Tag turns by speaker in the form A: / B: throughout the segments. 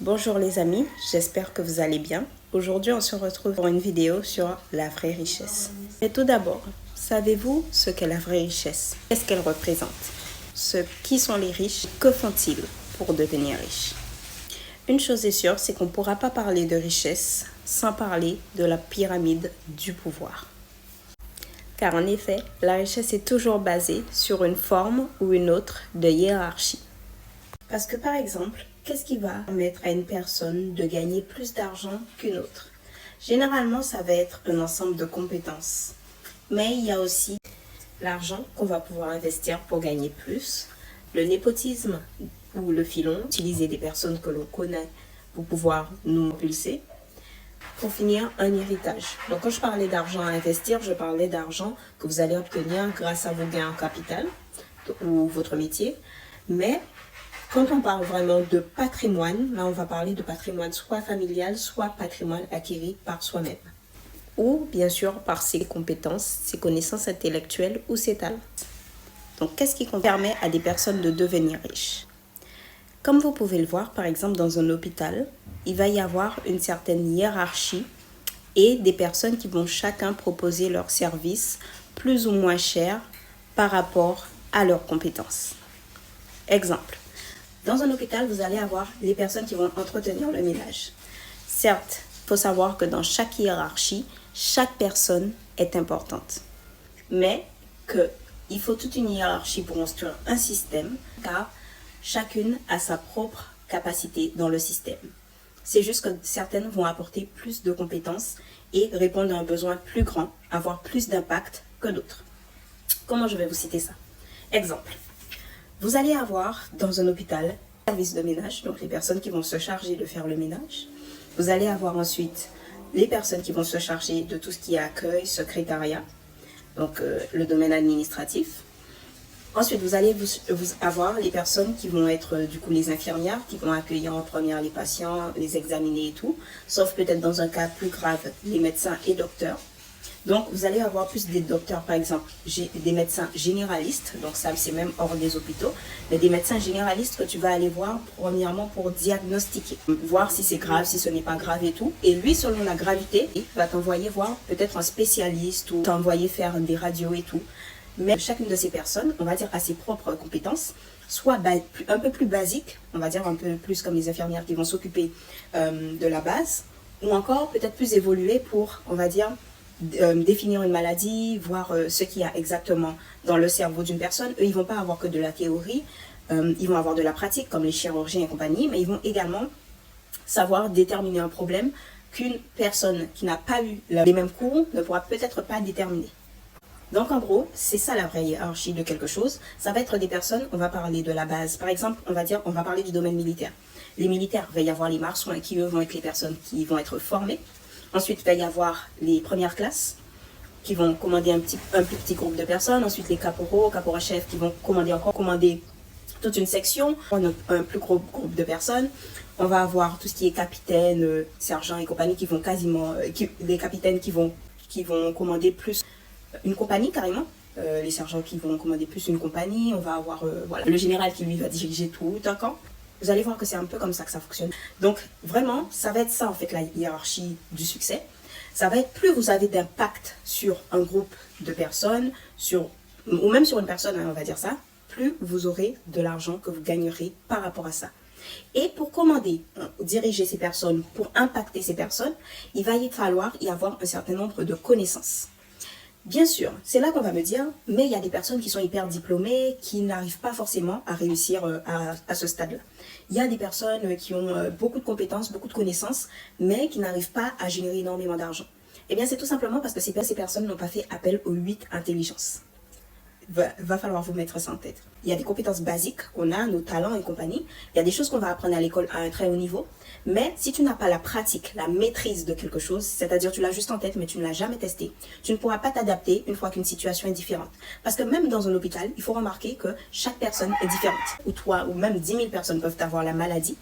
A: Bonjour les amis, j'espère que vous allez bien. Aujourd'hui, on se retrouve pour une vidéo sur la vraie richesse. Mais tout d'abord, savez-vous ce qu'est la vraie richesse? Qu'est-ce qu'elle représente? Qui sont les riches? Que font-ils pour devenir riches? Une chose est sûre, c'est qu'on ne pourra pas parler de richesse sans parler de la pyramide du pouvoir. Car en effet, la richesse est toujours basée sur une forme ou une autre de hiérarchie. Parce que par exemple, qu'est-ce qui va permettre à une personne de gagner plus d'argent qu'une autre? Généralement, ça va être un ensemble de compétences. Mais il y a aussi l'argent qu'on va pouvoir investir pour gagner plus, le népotisme ou le filon, utiliser des personnes que l'on connaît pour pouvoir nous impulser. Pour finir, un héritage. Donc quand je parlais d'argent à investir, je parlais d'argent que vous allez obtenir grâce à vos gains en capital ou votre métier. Mais quand on parle vraiment de patrimoine, là on va parler de patrimoine soit familial, soit patrimoine acquis par soi-même. Ou bien sûr par ses compétences, ses connaissances intellectuelles ou ses talents. Donc qu'est-ce qui permet à des personnes de devenir riches? Comme vous pouvez le voir par exemple dans un hôpital, il va y avoir une certaine hiérarchie et des personnes qui vont chacun proposer leurs services plus ou moins chers par rapport à leurs compétences. Exemple. Dans un hôpital, vous allez avoir les personnes qui vont entretenir le ménage. Certes, il faut savoir que dans chaque hiérarchie, chaque personne est importante. Mais qu'il faut toute une hiérarchie pour construire un système, car chacune a sa propre capacité dans le système. C'est juste que certaines vont apporter plus de compétences et répondre à un besoin plus grand, avoir plus d'impact que d'autres. Comment je vais vous citer ça? Exemple. Vous allez avoir dans un hôpital un service de ménage, donc les personnes qui vont se charger de faire le ménage. Vous allez avoir ensuite les personnes qui vont se charger de tout ce qui est accueil, secrétariat, donc le domaine administratif. Ensuite, vous allez avoir les personnes qui vont être du coup les infirmières, qui vont accueillir en première les patients, les examiner et tout, sauf peut-être dans un cas plus grave, les médecins et docteurs. Donc, vous allez avoir plus des docteurs, par exemple, des médecins généralistes, donc ça c'est même hors des hôpitaux, mais des médecins généralistes que tu vas aller voir premièrement pour diagnostiquer, voir si c'est grave, si ce n'est pas grave et tout. Et lui, selon la gravité, il va t'envoyer voir peut-être un spécialiste ou t'envoyer faire des radios et tout. Mais chacune de ces personnes, on va dire, a ses propres compétences, soit un peu plus basiques, on va dire un peu plus comme les infirmières qui vont s'occuper de la base, ou encore peut-être plus évoluées pour, on va dire, définir une maladie, voir ce qu'il y a exactement dans le cerveau d'une personne. Eux, ils ne vont pas avoir que de la théorie, ils vont avoir de la pratique comme les chirurgiens et compagnie, mais ils vont également savoir déterminer un problème qu'une personne qui n'a pas eu les mêmes cours ne pourra peut-être pas déterminer. Donc en gros, c'est ça la vraie hiérarchie de quelque chose. Ça va être des personnes, on va parler de la base. Par exemple, on va parler du domaine militaire. Les militaires, il va y avoir les marsouins qui eux vont être les personnes qui vont être formées. Ensuite, il va y avoir les premières classes qui vont commander un plus petit groupe de personnes. Ensuite, les caporaux-chefs qui vont commander toute une section, un plus gros groupe de personnes. On va avoir tout ce qui est capitaine, sergent et compagnie qui vont les capitaines qui vont commander plus une compagnie carrément. Les sergents qui vont commander plus une compagnie. On va avoir le général qui lui va diriger tout un camp. Vous allez voir que c'est un peu comme ça que ça fonctionne. Donc, vraiment, ça va être ça, en fait, la hiérarchie du succès. Ça va être plus vous avez d'impact sur un groupe de personnes, ou même sur une personne, hein, on va dire ça, plus vous aurez de l'argent que vous gagnerez par rapport à ça. Et pour diriger ces personnes, pour impacter ces personnes, il va y falloir y avoir un certain nombre de connaissances. Bien sûr, c'est là qu'on va me dire, mais il y a des personnes qui sont hyper diplômées, qui n'arrivent pas forcément à réussir à ce stade-là. Il y a des personnes qui ont beaucoup de compétences, beaucoup de connaissances, mais qui n'arrivent pas à générer énormément d'argent. Eh bien, c'est tout simplement parce que ces personnes n'ont pas fait appel aux 8 intelligences. Va falloir vous mettre ça en tête. Il y a des compétences basiques qu'on a, nos talents et compagnie. Il y a des choses qu'on va apprendre à l'école à un très haut niveau. Mais si tu n'as pas la pratique, la maîtrise de quelque chose, c'est-à-dire tu l'as juste en tête mais tu ne l'as jamais testé, tu ne pourras pas t'adapter une fois qu'une situation est différente. Parce que même dans un hôpital, il faut remarquer que chaque personne est différente. Ou même 10 000 personnes peuvent avoir la maladie.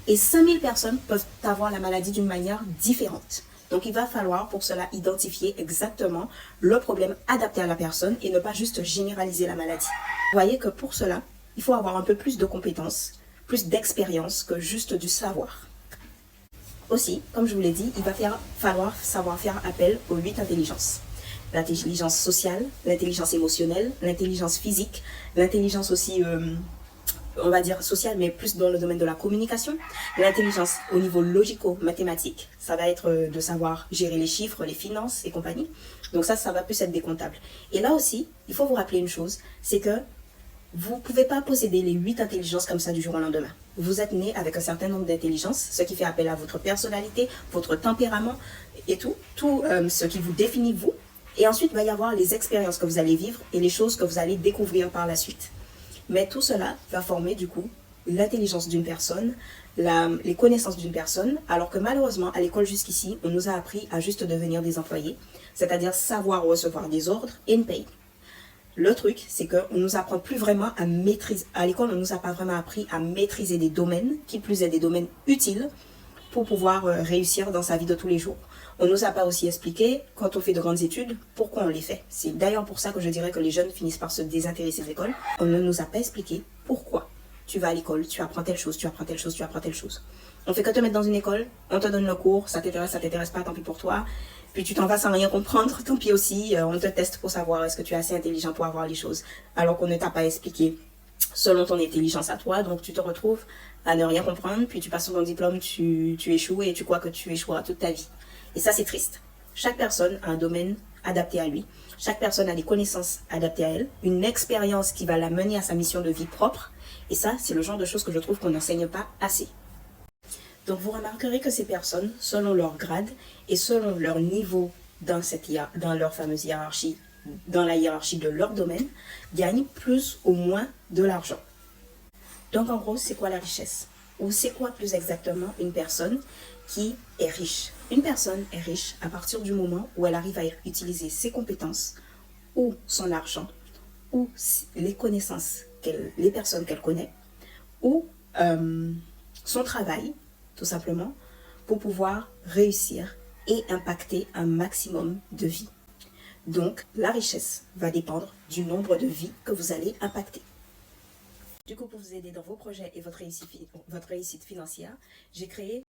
A: Et 5 000 personnes peuvent avoir la maladie d'une manière différente. Donc, il va falloir pour cela identifier exactement le problème adapté à la personne et ne pas juste généraliser la maladie. Vous voyez que pour cela, il faut avoir un peu plus de compétences, plus d'expérience que juste du savoir. Aussi, comme je vous l'ai dit, il va falloir savoir faire appel aux 8 intelligences. L'intelligence sociale, l'intelligence émotionnelle, l'intelligence physique, l'intelligence aussi, on va dire sociale, mais plus dans le domaine de la communication. L'intelligence au niveau logico-mathématique, ça va être de savoir gérer les chiffres, les finances et compagnie. Donc ça va plus être des comptables. Et là aussi, il faut vous rappeler une chose, c'est que vous ne pouvez pas posséder les 8 intelligences comme ça du jour au lendemain. Vous êtes né avec un certain nombre d'intelligences, ce qui fait appel à votre personnalité, votre tempérament et tout ce qui vous définit vous. Et ensuite, il va y avoir les expériences que vous allez vivre et les choses que vous allez découvrir par la suite. Mais tout cela va former du coup l'intelligence d'une personne, les connaissances d'une personne, alors que malheureusement, à l'école jusqu'ici, on nous a appris à juste devenir des employés, c'est-à-dire savoir recevoir des ordres et une paye. Le truc, c'est qu'on ne nous apprend plus vraiment à maîtriser. À l'école, on ne nous a pas vraiment appris à maîtriser des domaines, qui plus est des domaines utiles, pour pouvoir réussir dans sa vie de tous les jours. On ne nous a pas aussi expliqué, quand on fait de grandes études, pourquoi on les fait. C'est d'ailleurs pour ça que je dirais que les jeunes finissent par se désintéresser de l'école. On ne nous a pas expliqué pourquoi tu vas à l'école, tu apprends telle chose, tu apprends telle chose, tu apprends telle chose. On fait que te mettre dans une école, on te donne le cours, ça t'intéresse pas, tant pis pour toi. Puis tu t'en vas sans rien comprendre, tant pis aussi, on te teste pour savoir est-ce que tu es assez intelligent pour avoir les choses, alors qu'on ne t'a pas expliqué selon ton intelligence à toi, donc tu te retrouves à ne rien comprendre, puis tu passes sur ton diplôme, tu échoues et tu crois que tu échoueras toute ta vie. Et ça, c'est triste. Chaque personne a un domaine adapté à lui, chaque personne a des connaissances adaptées à elle, une expérience qui va la mener à sa mission de vie propre, et ça, c'est le genre de choses que je trouve qu'on n'enseigne pas assez. Donc vous remarquerez que ces personnes, selon leur grade et selon leur niveau dans leur fameuse hiérarchie, dans la hiérarchie de leur domaine, gagnent plus ou moins de l'argent. Donc en gros, c'est quoi la richesse? Ou c'est quoi plus exactement une personne qui est riche? Une personne est riche à partir du moment où elle arrive à utiliser ses compétences ou son argent ou les connaissances, les personnes qu'elle connaît ou son travail, tout simplement, pour pouvoir réussir et impacter un maximum de vies. Donc, la richesse va dépendre du nombre de vies que vous allez impacter. Du coup, pour vous aider dans vos projets et votre réussite financière, j'ai créé